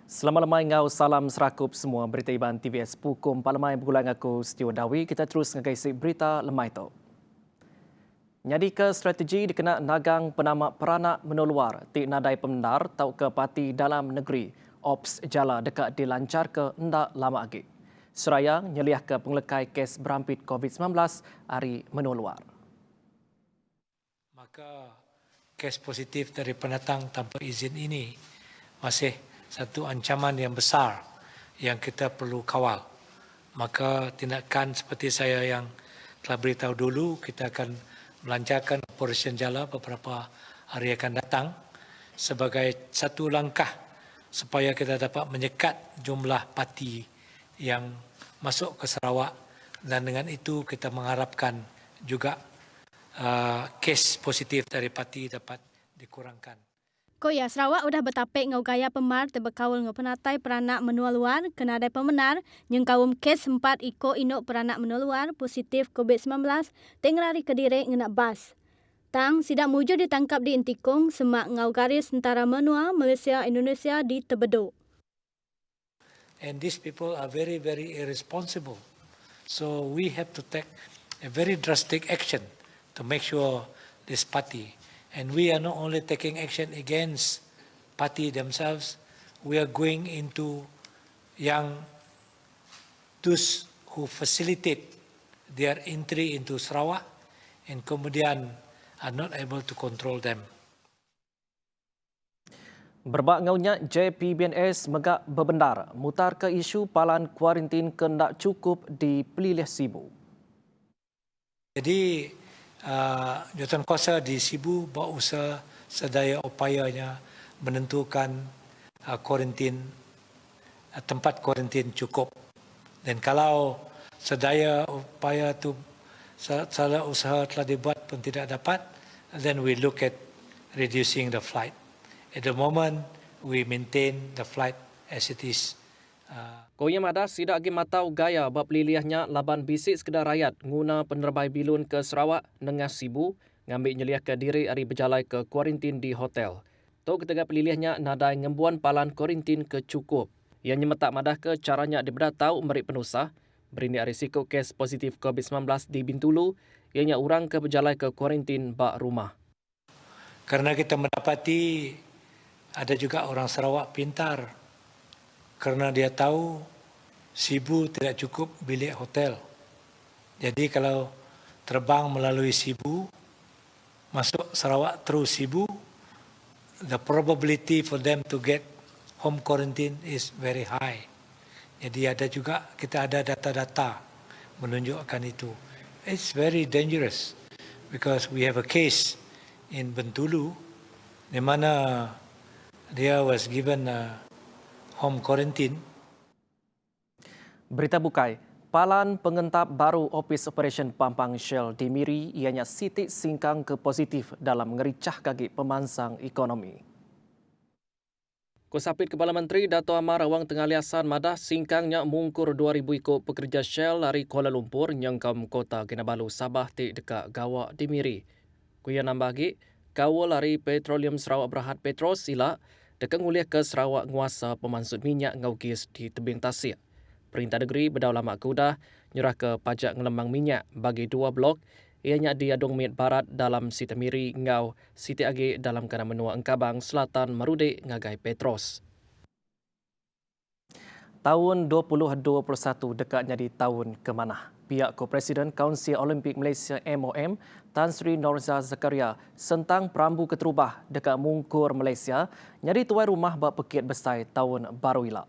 Selamat lemai ngau salam serakup semua berita iban TVS Pukum Palemai bergulang aku Setio Dawi. Kita terus ngagaisi berita lemai tu. Nyadi ke strategi dikena nagang penama peranak menuluar ti nadai pemendar tau ke parti dalam negeri. Ops jala dekat dilancar ke ndak lama lagi. Seraya nyeliah ke penglekai kes berampit COVID-19 hari menuluar. Maka kes positif dari pendatang tanpa izin ini masih satu ancaman yang besar yang kita perlu kawal. Maka tindakan seperti saya yang telah beritahu dulu, kita akan melancarkan operasi jala beberapa hari akan datang sebagai satu langkah supaya kita dapat menyekat jumlah parti yang masuk ke Sarawak, dan dengan itu kita mengharapkan juga kes positif dari parti dapat dikurangkan. Koya Sarawak udah betapik ngau gaya pemar terbekawal ngau penatai peranak menua luar kenadai pemenar yang kawum kes 4 iko inok peranak menua luar positif COVID-19 tengrari Kediri ngenak bas. Tang sidak mujur ditangkap di Intikong semak ngau garis tentara menua Malaysia Indonesia di Tebedo. And these people are very, very irresponsible. So we have to take a very drastic action to make sure this party. And we are not only taking action against party themselves, we are going into those who facilitate their entry into Sarawak and kemudian are not able to control them. Berbak ngaunya JPBNS megak berbendar mutar ke isu palan kuarantin kendak cukup di Pelilih Sibu. Jadi Jawatankuasa di Sibu berusaha sedaya upayanya menentukan kuarantin tempat kuarantin cukup. Dan kalau sedaya upaya itu salah usaha telah dibuat pun tidak dapat, then we look at reducing the flight. At the moment, we maintain the flight as it is. Koyam ada sidak agi matau gaya bab liliahnya laban bisik sekedar rakyat guna penerbai bilun ke Sarawak nengah Sibu ngambil nyeliah ke diri ari berjalai ke kuarantin di hotel. Tok ketiga pelilihnya nadai ngembuan palan kuarantin ke cukup. Yang nyemetak madah ke caranya diberdatau merik penusah berini risiko kes positif COVID-19 di Bintulu ianya orang ke berjalai ke kuarantin bak rumah. Karena kita mendapati ada juga orang Sarawak pintar kerana dia tahu Sibu tidak cukup bilik hotel. Jadi kalau terbang melalui Sibu, masuk Sarawak terus Sibu, the probability for them to get home quarantine is very high. Jadi kita ada data-data menunjukkan itu. It's very dangerous because we have a case in Bintulu di mana dia was given home quarantine. Berita bukai, palan pengentap baru Office Operation Pampang Shell di Miri ianya sitik singkang ke positif dalam ngericah kaki pemansang ekonomi. Kusapit Kepala Menteri Dato' Amar Awang Tengaliasan madah singkangnya mungkur 2,000 ikut pekerja Shell dari Kuala Lumpur nyangkam kota Kinabalu Sabah ti dekat Gawak di Miri. Kuya nambah lagi, kawal dari Petroleum Sarawak Berhad Petros sila dekat nguliah ke Sarawak nguasa pemansut minyak ngaugis di tebing tasik. Perintah negeri berdaulat kuda nyerah ke pajak ngelembang minyak bagi 2 blok ianya di Adung Mit Barat dalam Siti Miri ngau Siti Agi dalam kana menua Engkabang Selatan Marudik ngagai Petros. Tahun 2021 dekatnya di tahun kemanah. Pihak Ko-Presiden Kaunsil Olimpik Malaysia MOM Tan Sri Norza Zakaria sentang perambu keterubah dekat Mungkur Malaysia nyari tuai rumah bak pekit besai tahun baru ilak.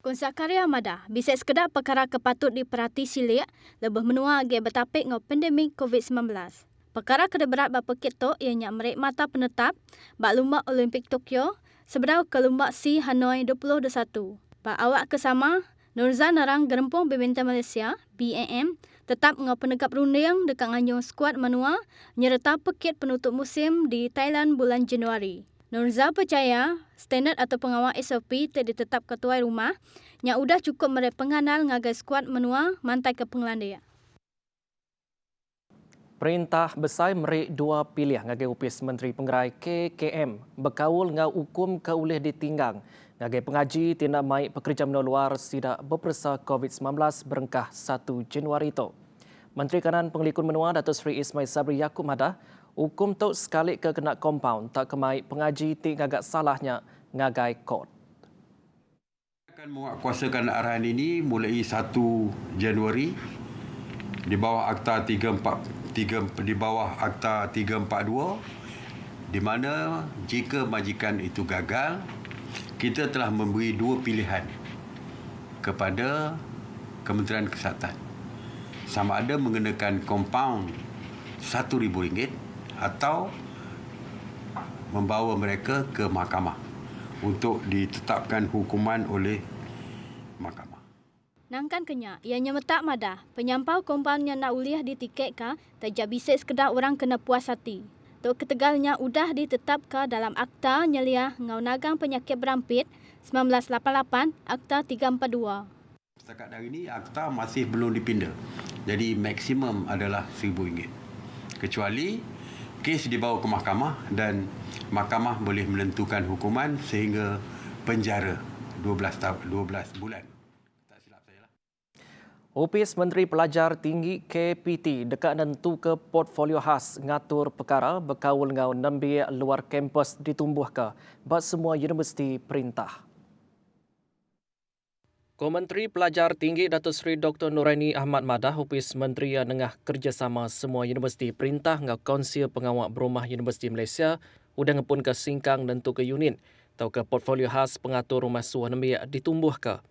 Konsak karya madah, bisa sekedar perkara kepatut diperhati silik lebih menua agi betapik ngau pandemik COVID-19. Perkara kena berat bak pekit tu ianya merik mata penetap bak Lumbak Olimpik Tokyo sebedau ke Lumbak C Hanoi 2021. Bak awak kesama, Norza narang Gerempung Badminton Malaysia, BAM, tetap ngau penegap runding dekat nganyung skuad menua nyerta pekit penutup musim di Thailand bulan Januari. Norza percaya standard atau pengawal SOP tidak ditetap ketua rumah yang sudah cukup mereka penganal ngagai skuad menua mantai ke Pengelandia. Perintah besar merik dua pilih ngagai upis Menteri Pengerai KKM berkawul ngau hukum keulih ditinggang ngagai pengaji tindak mai pekerja menua luar sidak berpersa COVID-19 berengkah 1 Januari itu. Menteri Kanan Pengelikun Menua Datuk Seri Ismail Sabri Yaakob madah hukum tu sekali ke kena kompaun tak kemai pengaji ti ngagak salahnya ngagai kod. Akan menguatkuasakan arahan ini mulai 1 Januari di bawah Akta 342 di mana jika majikan itu gagal, kita telah memberi dua pilihan kepada Kementerian Kesihatan. Sama ada mengenakan kompaun RM1,000 atau membawa mereka ke mahkamah untuk ditetapkan hukuman oleh mahkamah. Nangkan kenya, ianya metak madah, penyampau kompaun yang nak uliah di tiket ka, tajak bisik sekedar orang kena puas hati. Tok ketegalnya udah ditetapkan dalam Akta Nyeliah Ngau Nagang Penyakit Berampit 1988, Akta 342. Setakat hari ini, Akta masih belum dipinda. Jadi, maksimum adalah RM1,000. Kecuali kes dibawa ke mahkamah dan mahkamah boleh menentukan hukuman sehingga penjara 12 bulan. Tak silap saya lah. Opis Menteri Pelajar Tinggi KPT dekat nentu ke portfolio khas ngatur perkara berkawul ngau nembi luar kampus ditumbuh ke buat semua universiti perintah. Menteri Pelajar Tinggi Datuk Seri Dr. Nuraini Ahmad madah Opis Menteri yang nengah kerjasama semua universiti perintah ngau Konsil Pengawal Berumah Universiti Malaysia udah ngepun ke singkang nentu ke unit atau ke portfolio khas pengatur rumah suah nembi ditumbuh ke.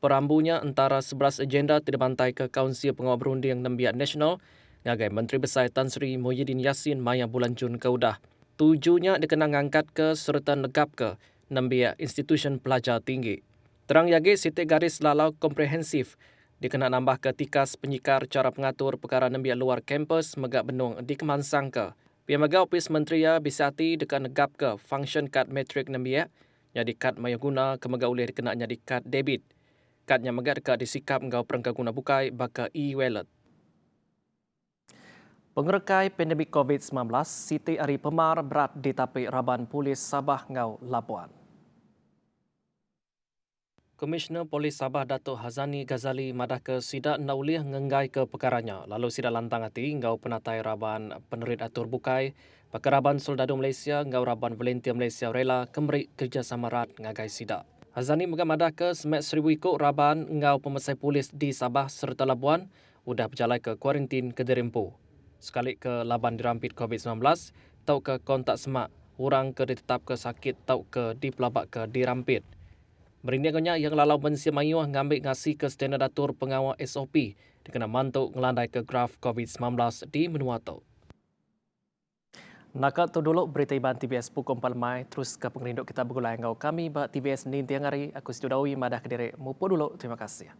Perambunya antara 11 agenda tidak bantai ke Kaunsil Pengawal Berunding Nembiak Nasional ngagai Menteri Besar Tan Sri Muhyiddin Yassin maya bulan Jun ke udah. Tujuhnya dikenang angkat ke serta negap ke Nembiak Institution Pelajar Tinggi. Terang yagi sitik garis lalau komprehensif dikena nambah ke tikas penyikar cara pengatur perkara nembiak luar kampus megak benung dikemansang ke. Pihak mega Opis Menteri ya bisati dekat negap ke function kad metrik nembiak jadi kad maya guna ke mega ulih dikena jadi kad debit. Kadnya megak dekat disikap ngau perangkat guna bukai baka e-wallet. Pengerekai pandemik COVID-19, Siti Ari Pemar berat ditapik Raban Polis Sabah ngau Labuan. Komisioner Polis Sabah Datuk Hazani Ghazali madah ke sidak naulih ngenggai ke perkaranya. Lalu sidak lantang hati ngau penatai Raban Penerit Atur Bukai, Pakaraban Soldado Malaysia ngau Raban Volunteer Malaysia rela kemerik kerjasama rat ngagai sidak. Hazani megah madah ke semet 1,000 ikut Raban ngau pemesai polis di Sabah serta Labuan udah berjalan ke kuarantin ke Derimpo. Sekali ke laban dirampit COVID-19, tau ke kontak semak, orang ke ditetap ke sakit, tau ke dipelabak ke dirampit. Berindikanya yang lalau bensia mayuh ngambil ngasih ke standard atur pengawal SOP dikena mantuk ngelandai ke graf COVID-19 di menua tu. Nakal tu dulu berita iban TBS pukul 4 Mai terus ke pengerinduk kita bergulai ngau kami ba TBS ni tiang hari aku Sidu Dawi madah kediri mupo dulu terima kasih.